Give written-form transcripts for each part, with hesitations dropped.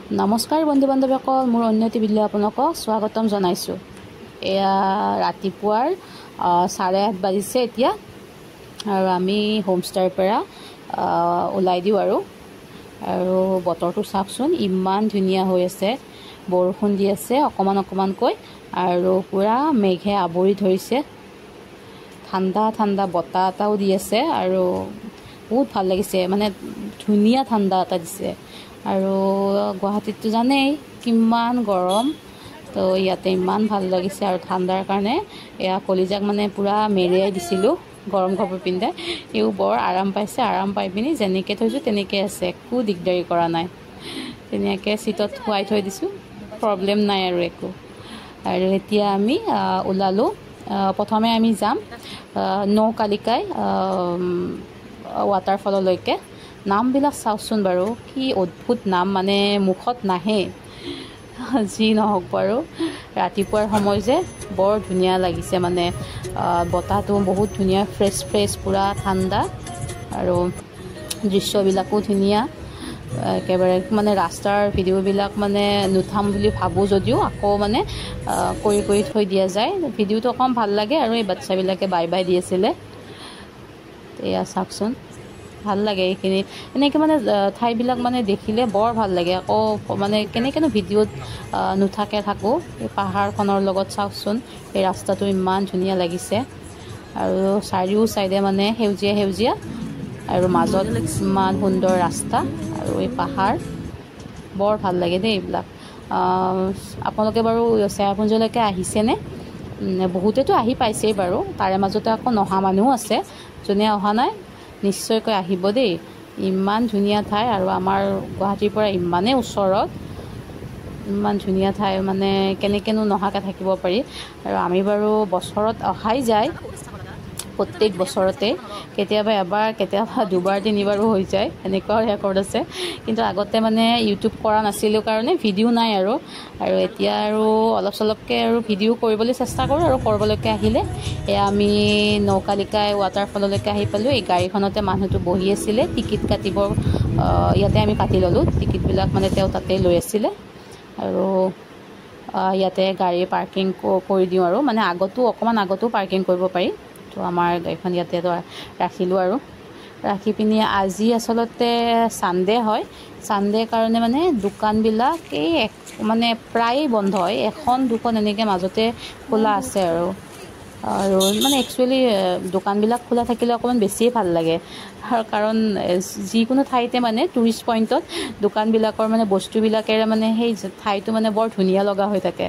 নমস্কাৰ বন্ধু বান্ধৱীসকল, মোৰ অন্যতি বিল্লে আপোনালোকক স্বাগতম জনাইছোঁ। এয়া ৰাতিপুৱাৰ 8:30 বাজিছে এতিয়া, আৰু আমি হোমষ্টেৰ পৰা ওলাই দিওঁ আৰু বতৰটো চাওকচোন, ইমান ধুনীয়া হৈ আছে। বৰষুণ দি আছে অকণমানকৈ, আৰু পূৰা মেঘে আৱৰি ধৰিছে। ঠাণ্ডা ঠাণ্ডা বতাহ এটাও দি আছে, আৰু বহুত ভাল লাগিছে, মানে ধুনীয়া ঠাণ্ডা এটা দিছে। আৰু গুৱাহাটীততো জানেই কিমান গৰম, তো ইয়াতে ইমান ভাল লাগিছে। আৰু ঠাণ্ডাৰ কাৰণে এয়া কলিজাক মানে পূৰা মেৰিয়াই দিছিলোঁ গৰম কাপোৰ পিন্ধাই। এইও বৰ আৰাম পাইছে, আৰাম পাই পিনি যেনেকৈ থৈছোঁ তেনেকৈ আছে, একো দিগদাৰি কৰা নাই। ধুনীয়াকৈ চিটত শুৱাই থৈ দিছোঁ, প্ৰব্লেম নাই আৰু একো। আৰু এতিয়া আমি ওলালোঁ। প্ৰথমে আমি যাম নৌকালিকাই ৱাটাৰফললৈকে। নামবিলাক চাওকচোন বাৰু, কি অদ্ভুত নাম, মানে মুখত নাহে। যি নহওক বাৰু, ৰাতিপুৱাৰ সময় যে বৰ ধুনীয়া লাগিছে, মানে বতাহটো বহুত ধুনীয়া, ফ্ৰেছ পূৰা ঠাণ্ডা, আৰু দৃশ্যবিলাকো ধুনীয়া একেবাৰে। মানে ৰাস্তাৰ ভিডিঅ'বিলাক মানে নুঠাম বুলি ভাবোঁ যদিও আকৌ মানে কৰি থৈ দিয়া যায়। ভিডিঅ'টো অকণ ভাল লাগে, আৰু এই বাচ্ছাবিলাকে বাই বাই দি আছিলে। এয়া চাওকচোন, ভাল লাগে এইখিনি এনেকৈ, মানে ঠাইবিলাক মানে দেখিলে বৰ ভাল লাগে। আকৌ মানে কেনেকৈনো ভিডিঅ'ত নুঠাকৈ থাকোঁ। এই পাহাৰখনৰ লগত চাওকচোন, এই ৰাস্তাটো ইমান ধুনীয়া লাগিছে, আৰু চাৰিও চাইডে মানে সেউজীয়া, আৰু মাজত ইমান সুন্দৰ ৰাস্তা, আৰু এই পাহাৰ, বৰ ভাল লাগে দেই এইবিলাক। আপোনালোকে বাৰু চেৰাপুঞ্জীলৈকে আহিছেনে? বহুতেতো আহি পাইছেই বাৰু, তাৰে মাজতে আকৌ নহা মানুহো আছে। যোনে অহা নাই নিশ্চয়কৈ আহিব দেই, ইমান ধুনীয়া ঠাই, আৰু আমাৰ গুৱাহাটীৰ পৰা ইমানেই ওচৰত, ইমান ধুনীয়া ঠাই, মানে কেনেকৈনো নহাকৈ থাকিব পাৰি। আৰু আমি বাৰু বছৰত অহাই যায়, প্ৰত্যেক বছৰতে, কেতিয়াবা এবাৰ, কেতিয়াবা দুবাৰ তিনিবাৰো হৈ যায়, এনেকুৱাও ৰেকৰ্ড আছে। কিন্তু আগতে মানে ইউটিউব কৰা নাছিলোঁ কাৰণে ভিডিঅ' নাই, আৰু এতিয়া আৰু অলপ চলপকৈ আৰু ভিডিঅ' কৰিবলৈ চেষ্টা কৰোঁ। আৰু কৰবালৈকে আহিলে, এয়া আমি নৌকালিকাই ৱাটাৰফললৈকে আহি পালোঁ। এই গাড়ীখনতে মানুহটো বহি আছিলে, টিকেট কাটিব, ইয়াতে আমি কাটি ল'লোঁ টিকেটবিলাক, মানে তেওঁ তাতে লৈ আছিলে। আৰু ইয়াতে গাড়ী পাৰ্কিং কৰি দিওঁ, আৰু মানে অকণমান আগতো পাৰ্কিং কৰিব পাৰি। তো আমাৰ গাড়ীখন ইয়াতে ৰাখিলোঁ, আৰু ৰাখি পিনি আজি আচলতে ছানডে হয়। ছানডে কাৰণে মানে দোকানবিলাক মানে প্ৰায় বন্ধ হয়, এখন দুখন এনেকৈ মাজতে খোলা আছে। আৰু মানে একচুৱেলি দোকানবিলাক খোলা থাকিলে অকণমান বেছিয়ে ভাল লাগে, কাৰণ যিকোনো ঠাইতে মানে টুৰিষ্ট পইণ্টত দোকানবিলাকৰ মানে বস্তুবিলাকেৰে মানে সেই ঠাইটো মানে বৰ ধুনীয়া লগা হৈ থাকে।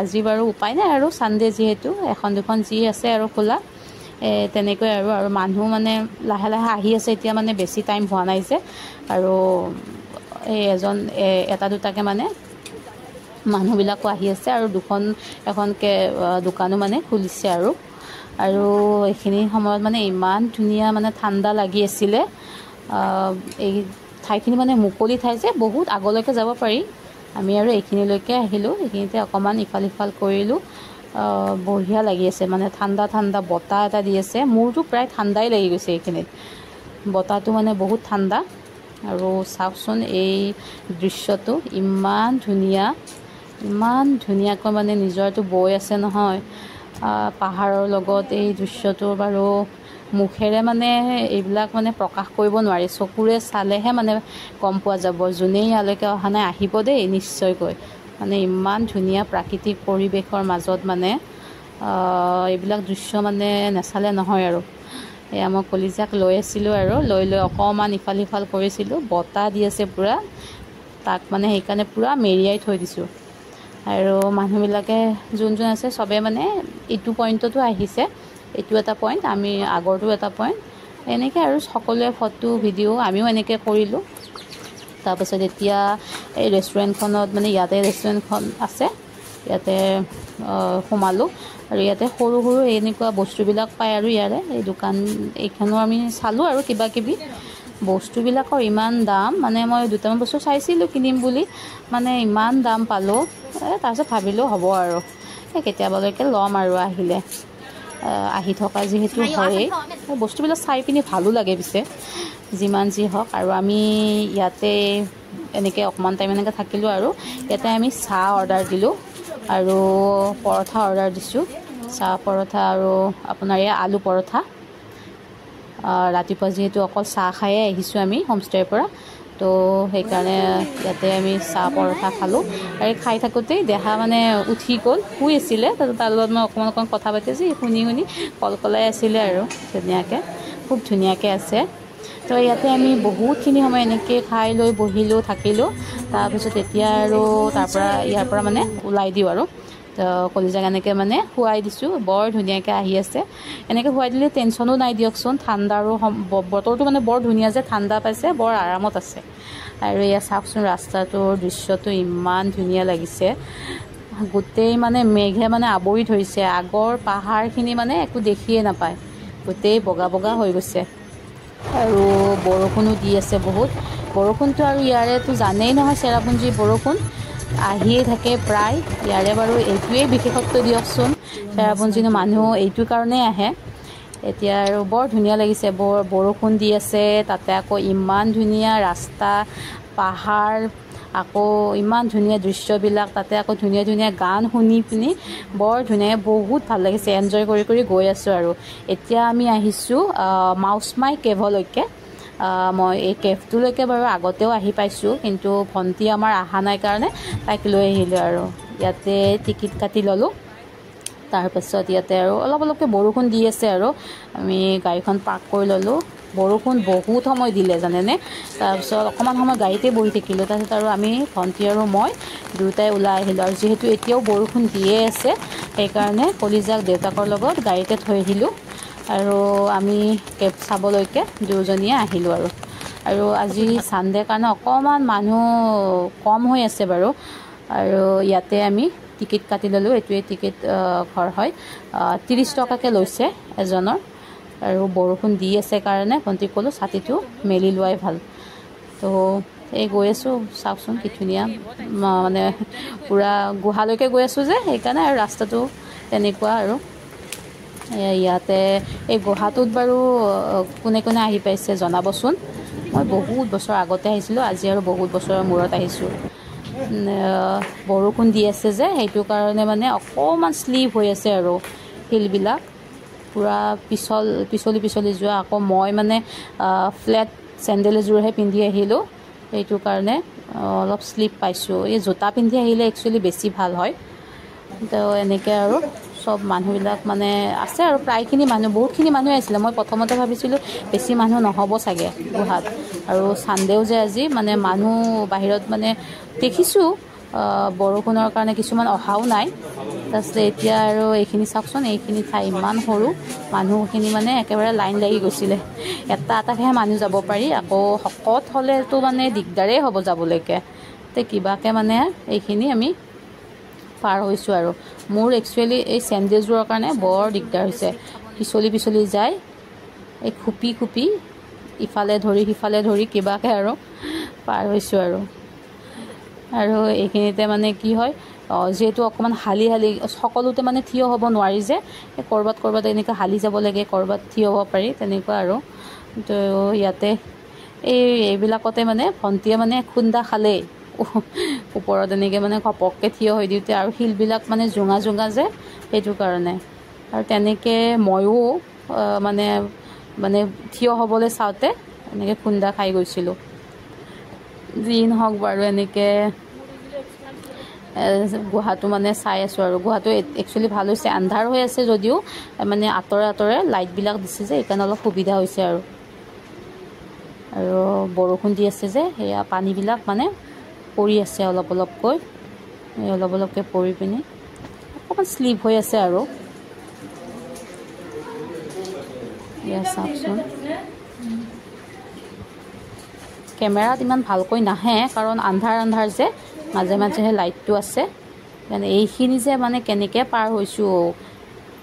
আজি বাৰু উপায় নাই, আৰু ছানডে যিহেতু এখন দুখন যি আছে আৰু খোলা, তেনেকৈ। আৰু মানুহ মানে লাহে লাহে আহি আছে এতিয়া, মানে বেছি টাইম হোৱা নাই যে, আৰু এই এটা দুটাকৈ মানে মানুহবিলাকো আহি আছে, আৰু এখনকৈ দোকানো মানে খুলিছে। আৰু এইখিনি সময়ত মানে ইমান ধুনীয়া, মানে ঠাণ্ডা লাগি আছিলে। এই ঠাইখিনি মানে মুকলি ঠাই যে, বহুত আগলৈকে যাব পাৰি। আমি আৰু এইখিনিলৈকে আহিলোঁ, এইখিনিতে অকণমান ইফাল সিফাল কৰিলোঁ। বঢ়িয়া লাগি আছে, মানে ঠাণ্ডা ঠাণ্ডা বতাহ এটা দি আছে। মোৰতো প্ৰায় ঠাণ্ডাই লাগি গৈছে এইখিনিত, বতাহটো মানে বহুত ঠাণ্ডা। আৰু চাওকচোন এই দৃশ্যটো, ইমান ধুনীয়াকৈ মানে নিজৰটো বৈ আছে নহয় পাহাৰৰ লগত। এই দৃশ্যটো বাৰু মুখেৰে মানে এইবিলাক মানে প্ৰকাশ কৰিব নোৱাৰি, চকুৰে চালেহে মানে গম পোৱা যাব। যোনেই ইয়ালৈকে অহা নাই আহিব দেই নিশ্চয়কৈ, মানে ইমান ধুনীয়া প্ৰাকৃতিক পৰিৱেশৰ মাজত মানে এইবিলাক দৃশ্য মানে নেচালে নহয়। আৰু এয়া মই কলিজাক লৈ আছিলোঁ, আৰু লৈ অকণমান ইফাল সিফাল কৰিছিলোঁ। বতাহ দি আছে পূৰা, তাক মানে সেইকাৰণে পূৰা মেৰিয়াই থৈ দিছোঁ। আৰু মানুহবিলাকে যোন আছে চবে মানে এইটো পইণ্টতো আহিছে, এইটো এটা পইণ্ট, আমি আগৰটো এটা পইণ্ট, এনেকৈ আৰু সকলোৱে ফটো ভিডিঅ' আমিও এনেকৈ কৰিলোঁ। তাৰপাছত এতিয়া এই ৰেষ্টুৰেণ্টখনত, মানে ইয়াতে ৰেষ্টুৰেণ্টখন আছে, ইয়াতে সোমালোঁ। আৰু ইয়াতে সৰু এনেকুৱা বস্তুবিলাক পায়, আৰু ইয়াৰে এই দোকান এইখনো আমি চালোঁ। আৰু কিবা কিবি বস্তুবিলাকৰ ইমান দাম, মানে মই দুটামান বস্তু চাইছিলোঁ কিনিম বুলি, মানে ইমান দাম পালোঁ। তাৰপিছত ভাবিলোঁ হ'ব আৰু কেতিয়াবালৈকে ল'ম, আৰু আহি থকা যিহেতু হয়েই, বস্তুবিলাক চাই পিনি ভালো লাগে পিছে। যিমান যি হওক আৰু আমি ইয়াতে এনেকৈ অকণমান টাইম এনেকৈ থাকিলোঁ আৰু ইয়াতে আমি চাহ অৰ্ডাৰ দিলোঁ আৰু পৰঠা অৰ্ডাৰ দিছোঁ চাহ পৰঠা আৰু আপোনাৰ এই আলু পৰঠা ৰাতিপুৱা যিহেতু অকল চাহ খায়ে আহিছোঁ আমি হোমষ্টেৰ পৰা তো সেইকাৰণে ইয়াতে আমি চাহ পৰঠা খালোঁ আৰু খাই থাকোঁতেই দেহা মানে উঠি গ'ল শুই আছিলে তাৰ লগত মই অকণমান কথা পাতি আছোঁ শুনি কলকলাই আছিলে আৰু ধুনীয়াকৈ খুব ধুনীয়াকৈ আছে তো ইয়াতে আমি বহুতখিনি সময় এনেকৈ খাই লৈ বহিলোঁ থাকিলোঁ তাৰপিছত এতিয়া আৰু ইয়াৰ পৰা মানে ওলাই দিওঁ আৰু তো কলিজাক এনেকৈ মানে শুৱাই দিছোঁ বৰ ধুনীয়াকৈ আহি আছে এনেকৈ শুৱাই দিলে টেনশ্যনো নাই দিয়কচোন ঠাণ্ডাৰো বতৰটো মানে বৰ ধুনীয়া যে ঠাণ্ডা পাইছে বৰ আৰামত আছে আৰু এয়া চাওকচোন ৰাস্তাটোৰ দৃশ্যটো ইমান ধুনীয়া লাগিছে গোটেই মানে মেঘে মানে আৱৰি ধৰিছে আগৰ পাহাৰখিনি মানে একো দেখিয়ে নাপায় গোটেই বগা বগা হৈ গৈছে আৰু বৰষুণো দি আছে বহুত বৰষুণটো আৰু ইয়াৰেতো জানেই নহয় চেৰাপুঞ্জী বৰষুণ আহিয়ে থাকে প্ৰায় ইয়াৰে বাৰু এইটোৱেই বিশেষত্ব দিয়কচোন চেৰাপুঞ্জীৰ মানুহ এইটো কাৰণেই আহে এতিয়া আৰু বৰ ধুনীয়া লাগিছে বৰষুণ দি আছে তাতে আকৌ ইমান ধুনীয়া ৰাস্তা পাহাৰ আকৌ ইমান ধুনীয়া দৃশ্যবিলাক তাতে আকৌ ধুনীয়া ধুনীয়া গান শুনি পিনি বৰ ধুনীয়া বহুত ভাল লাগিছে এনজয় কৰি গৈ আছোঁ আৰু এতিয়া আমি আহিছোঁ মাউচমাই কেভলৈকে মই এই কেভটোলৈকে বাৰু আগতেও আহি পাইছোঁ কিন্তু ভণ্টি আমাৰ অহা নাই কাৰণে তাইক লৈ আহিলোঁ আৰু ইয়াতে টিকেট কাটি ল'লোঁ তাৰপাছত ইয়াতে আৰু অলপকৈ বৰষুণ দি আছে আৰু আমি গাড়ীখন পাৰ্ক কৰি ল'লোঁ বৰষুণ বহুত সময় দিলে জানেনে তাৰপিছত অকণমান সময় গাড়ীতে বহি থাকিলোঁ তাৰপিছত আৰু আমি ভণ্টি আৰু মই দুয়োটাই ওলাই আহিলোঁ আৰু যিহেতু এতিয়াও বৰষুণ দিয়ে আছে সেইকাৰণে কলিজাক দেউতাকৰ লগত গাড়ীতে থৈ আহিলোঁ আৰু আমি কেব চাবলৈকে দুয়োজনীয়ে আহিলোঁ আৰু আজি ছানডে কাৰণে অকণমান মানুহ কম হৈ আছে বাৰু আৰু ইয়াতে আমি টিকেট কাটি ল'লোঁ এইটোৱে টিকেট ঘৰ হয় 30 টকাকৈ লৈছে এজনৰ আৰু বৰষুণ দি আছে কাৰণে ভণ্টিক ক'লোঁ ছাতিটো মেলি লোৱাই ভাল তো এই গৈ আছোঁ চাওকচোন কি ধুনীয়া মানে পূৰা গুহালৈকে গৈ আছোঁ যে সেইকাৰণে আৰু ৰাস্তাটো তেনেকুৱা আৰু ইয়াতে এই গুহাটোত বাৰু কোনে কোনে আহি পাইছে জনাবচোন মই বহুত বছৰ আগতে আহিছিলোঁ আজি আৰু বহুত বছৰৰ মূৰত আহিছোঁ বৰষুণ দি আছে যে সেইটো কাৰণে মানে অকণমান শ্লিপ হৈ আছে আৰু শিলবিলাক পূৰা পিছলি যোৱা আকৌ মই মানে ফ্লেট চেণ্ডেল এযোৰহে পিন্ধি আহিলোঁ সেইটো কাৰণে অলপ শ্লিপ পাইছোঁ এই জোতা পিন্ধি আহিলে একচুৱেলি বেছি ভাল হয় তো এনেকৈ আৰু সব মানুহবিলাক মানে আছে আৰু প্ৰায়খিনি মানুহ বহুতখিনি মানুহ আহিছিলে মই প্ৰথমতে ভাবিছিলোঁ বেছি মানুহ নহ'ব চাগে গুহাত আৰু ছানডেও যে আজি মানে মানুহ বাহিৰত মানে দেখিছোঁ বৰষুণৰ কাৰণে কিছুমান অহাও নাই তাৰপিছত এতিয়া আৰু এইখিনি চাওকচোন এইখিনি ঠাই ইমান সৰু মানুহখিনি মানে একেবাৰে লাইন লাগি গৈছিলে এটাহে মানুহ যাব পাৰি আকৌ শকত হ'লেতো মানে দিগদাৰেই হ'ব যাবলৈকে তে কিবাকৈ মানে এইখিনি আমি পাৰ হৈছোঁ আৰু মোৰ একচুৱেলি এই চেণ্ডেলযোৰৰ কাৰণে বৰ দিগদাৰ হৈছে পিছলি যায় এই খুপি ইফালে ধৰি সিফালে ধৰি কিবাকৈ আৰু পাৰ হৈছোঁ আৰু এইখিনিতে মানে কি হয় যিহেতু অকণমান হালি সকলোতে মানে থিয় হ'ব নোৱাৰি যে ক'ৰবাত এনেকৈ হালি যাব লাগে ক'ৰবাত থিয় হ'ব পাৰি তেনেকুৱা আৰু তো ইয়াতে এইবিলাকতে মানে ভণ্টিয়ে মানে খুন্দা খালেই ওপৰত এনেকৈ মানে ঘপককৈ থিয় হৈ দিওঁতে আৰু শিলবিলাক মানে জোঙা যে সেইটো কাৰণে আৰু তেনেকৈ ময়ো মানে থিয় হ'বলৈ চাওঁতে এনেকৈ খুন্দা খাই গৈছিলোঁ যি নহওক বাৰু এনেকৈ গুহাটো মানে চাই আছোঁ আৰু গুহাটো একচুৱেলি ভাল হৈছে আন্ধাৰ হৈ আছে যদিও মানে আঁতৰে লাইটবিলাক দিছে যে সেইকাৰণে অলপ সুবিধা হৈছে আৰু বৰষুণ দি আছে যে সেয়া পানীবিলাক মানে পৰি আছে অলপকৈ পৰি পিনি অকণমান শ্লিপ হৈ আছে আৰু এয়া চাওকচোন কেমেৰাত ইমান ভালকৈ নাহে কাৰণ আন্ধাৰ যে মাজেহে লাইটটো আছে মানে এইখিনি যে মানে কেনেকৈ পাৰ হৈছোঁ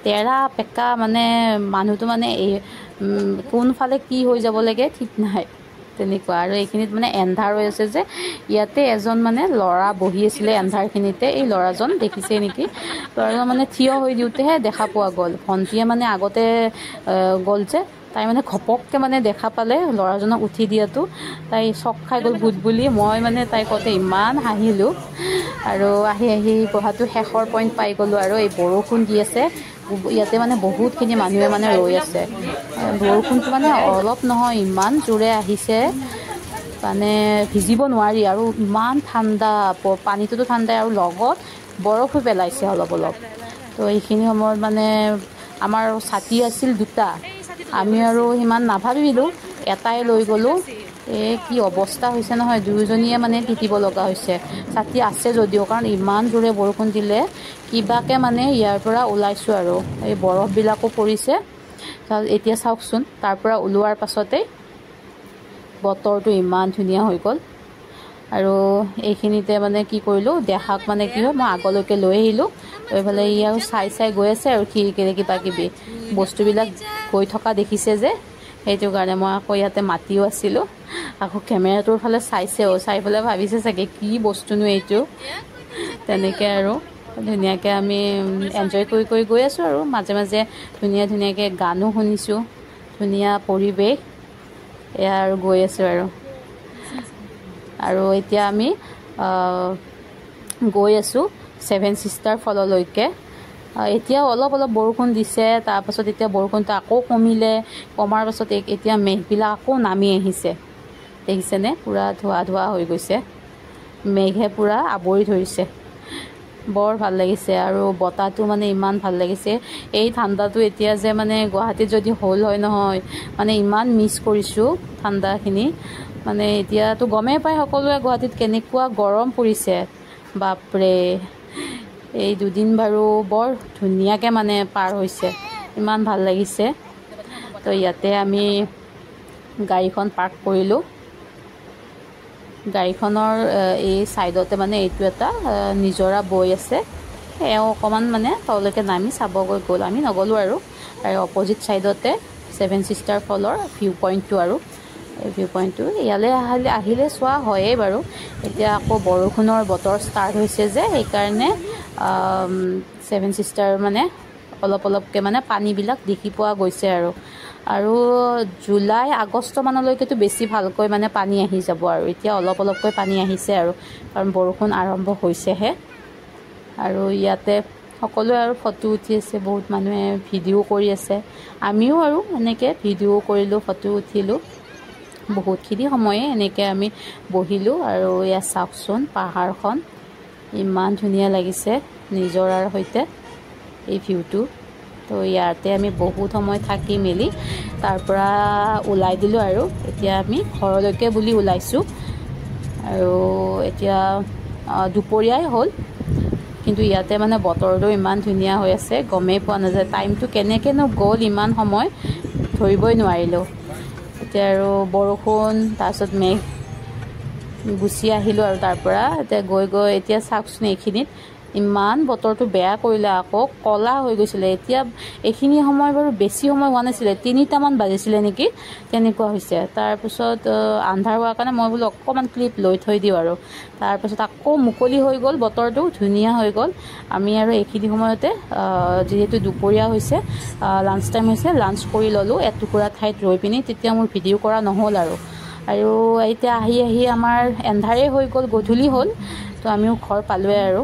তেৰা পেকা মানে মানুহটো মানে এই কোনফালে কি হৈ যাব লাগে ঠিক নাই তেনেকুৱা আৰু এইখিনিত মানে এন্ধাৰ হৈ আছে যে ইয়াতে এজন মানে ল'ৰা বহি আছিলে এন্ধাৰখিনিতে এই ল'ৰাজন দেখিছে নেকি ল'ৰাজন মানে থিয় হৈ দিওঁতেহে দেখা পোৱা গ'ল ভণ্টিয়ে মানে আগতে গ'ল যে তাই মানে ঘপককৈ মানে দেখা পালে ল'ৰাজনক উঠি দিয়াটো তাই চক খাই গ'ল ভূত বুলি। মই মানে তাই কওঁতে ইমান হাঁহিলোঁ। আৰু আহি আহি গুৱাহাটীৰ শেষৰ পইণ্ট পাই গ'লোঁ আৰু এই বৰষুণ দি আছে। ইয়াতে মানে বহুতখিনি মানুহে মানে ৰৈ আছে। বৰষুণটো মানে অলপ নহয় ইমান জোৰে আহিছে, মানে ভিজিব নোৱাৰি আৰু ইমান ঠাণ্ডা, পানীটোতো ঠাণ্ডাই আৰু লগত বৰফো পেলাইছে অলপ অলপ। তো এইখিনি সময়ত মানে আমাৰ ছাতি আছিল 2টা, আমি আৰু সিমান নাভাবিলোঁ, এটাই লৈ গ'লোঁ। কি অৱস্থা হৈছে নহয়, দুয়োজনীয়ে মানে তিতিব লগা হৈছে। ছাতি আছে যদিও, কাৰণ ইমান জোৰে বৰষুণ দিলে কিবাকৈ মানে ইয়াৰ পৰা ওলাইছোঁ আৰু এই বৰফবিলাকো পৰিছে। এতিয়া চাওকচোন, তাৰ পৰা ওলোৱাৰ পাছতেই বতৰটো ইমান ধুনীয়া হৈ গ'ল। আৰু এইখিনিতে মানে কি কৰিলোঁ, দেখাক মানে কি হয় মই আগলৈকে লৈ আহিলোঁ, লৈ পেলাই ই আৰু চাই গৈ আছে আৰু খিৰিকীৰে কিবা কিবি বস্তুবিলাক গৈ থকা দেখিছে যে, সেইটো কাৰণে মই আকৌ ইয়াতে মাতিও আছিলোঁ। আকৌ কেমেৰাটোৰ ফালে চাইছেও, চাই পেলাই ভাবিছে চাগে কি বস্তুনো এইটো। তেনেকৈ আৰু ধুনীয়াকৈ আমি এনজয় কৰি গৈ আছোঁ আৰু মাজে মাজে ধুনীয়াকৈ গানো শুনিছোঁ, ধুনীয়া পৰিৱেশ। এয়া আৰু গৈ আছোঁ আৰু এতিয়া আমি গৈ আছোঁ 7 ছিষ্টাৰ ফললৈকে। এতিয়া অলপ বৰষুণ দিছে, তাৰপাছত এতিয়া বৰষুণটো আকৌ কমাৰ পাছত এতিয়া মেঘবিলাক আকৌ নামি আহিছে, দেখিছেনে? পূৰা ধোৱা হৈ গৈছে, মেঘে পূৰা আৱৰি ধৰিছে। বৰ ভাল লাগিছে আৰু বতাহটো মানে ইমান ভাল লাগিছে। এই ঠাণ্ডাটো এতিয়া যে মানে গুৱাহাটীত যদি হ'ল হয় নহয়, মানে ইমান মিছ কৰিছোঁ ঠাণ্ডাখিনি। মানে এতিয়াতো গমেই পায় সকলোৱে গুৱাহাটীত কেনেকুৱা গৰম পৰিছে, বাপৰে। এই 2 দিন বাৰু বৰ ধুনীয়াকৈ মানে পাৰ হৈছে, ইমান ভাল লাগিছে। তো ইয়াতে আমি গাড়ীখন পাৰ্ক কৰিলোঁ। গাড়ীখনৰ এই ছাইডতে মানে এইটো এটা নিজৰা বৈ আছে, এওঁ অকণমান মানে তললৈকে নামি চাবগৈ গ'ল, আমি নগ'লোঁ আৰু অপজিট ছাইডতে 7 ছিষ্টাৰ ফলৰ ভিউ পইণ্টটো আৰু এই ভিউ পইণ্টটো ইয়ালৈ আহিলে চোৱা হয়েই বাৰু। এতিয়া আকৌ বৰষুণৰ বতৰ ষ্টাৰ্ট হৈছে যে, সেইকাৰণে 7 ছিষ্টাৰ মানে অলপকৈ মানে পানীবিলাক দেখি পোৱা গৈছে আৰু জুলাই আগষ্ট মানলৈকেতো বেছি ভালকৈ মানে পানী আহি যাব আৰু এতিয়া অলপকৈ পানী আহিছে আৰু, কাৰণ বৰষুণ আৰম্ভ হৈছেহে। আৰু ইয়াতে সকলোৱে আৰু ফটো উঠি আছে, বহুত মানুহে ভিডিঅ' কৰি আছে, আমিও আৰু এনেকৈ ভিডিঅ' কৰিলোঁ, ফটো উঠিলোঁ। বহুতখিনি সময়ে এনেকৈ আমি বহিলোঁ। আৰু ইয়াত চাওকচোন পাহাৰখন ইমান ধুনীয়া লাগিছে নিজৰাৰ সৈতে এই ভিউটো। তো ইয়াতে আমি বহুত সময় থাকি মেলি তাৰ পৰা ওলাই দিলোঁ আৰু এতিয়া আমি ঘৰলৈকে বুলি ওলাইছোঁ। আৰু এতিয়া দুপৰীয়াই হ'ল, কিন্তু ইয়াতে মানে বতৰটো ইমান ধুনীয়া হৈ আছে, গমেই পোৱা নাযায় টাইমটো কেনেকৈনো গ'ল, ইমান সময় ধৰিবই নোৱাৰিলোঁ। এতিয়া আৰু বৰষুণ, তাৰপিছত মেঘ গুচি আহিলোঁ আৰু তাৰ পৰা এতিয়া গৈ এতিয়া চাওকচোন এইখিনিত ইমান বতৰটো বেয়া কৰিলে, আকৌ ক'লা হৈ গৈছিলে। এতিয়া এইখিনি সময় বাৰু বেছি সময় হোৱা নাছিলে, 3টামান বাজিছিলে নেকি, তেনেকুৱা হৈছে। তাৰপিছত আন্ধাৰ হোৱাৰ কাৰণে মই বোলো অকণমান ক্লিপ লৈ থৈ দিওঁ আৰু তাৰপিছত আকৌ মুকলি হৈ গ'ল, বতৰটো ধুনীয়া হৈ গ'ল। আমি আৰু এইখিনি সময়তে যিহেতু দুপৰীয়া হৈছে, লাঞ্চ টাইম হৈছে, লাঞ্চ কৰি ল'লোঁ এটুকুৰা ঠাইত ৰৈ পিনি। তেতিয়া মোৰ ভিডিঅ' কৰা নহ'ল আৰু এতিয়া আহি আমাৰ এন্ধাৰেই হৈ গ'ল, গধূলি হ'ল। তো আমিও ঘৰ পালোৱে আৰু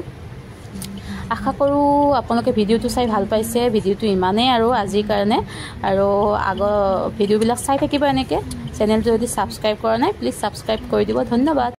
আশা কৰোঁ আপোনালোকে ভিডিঅ'টো চাই ভাল পাইছে। ভিডিঅ'টো ইমানেই আৰু আজিৰ কাৰণে, আৰু আগৰ ভিডিঅ'বিলাক চাই থাকিব এনেকৈ। চেনেলটো যদি ছাবস্ক্ৰাইব কৰা নাই, প্লিজ ছাবস্ক্ৰাইব কৰি দিব। ধন্যবাদ।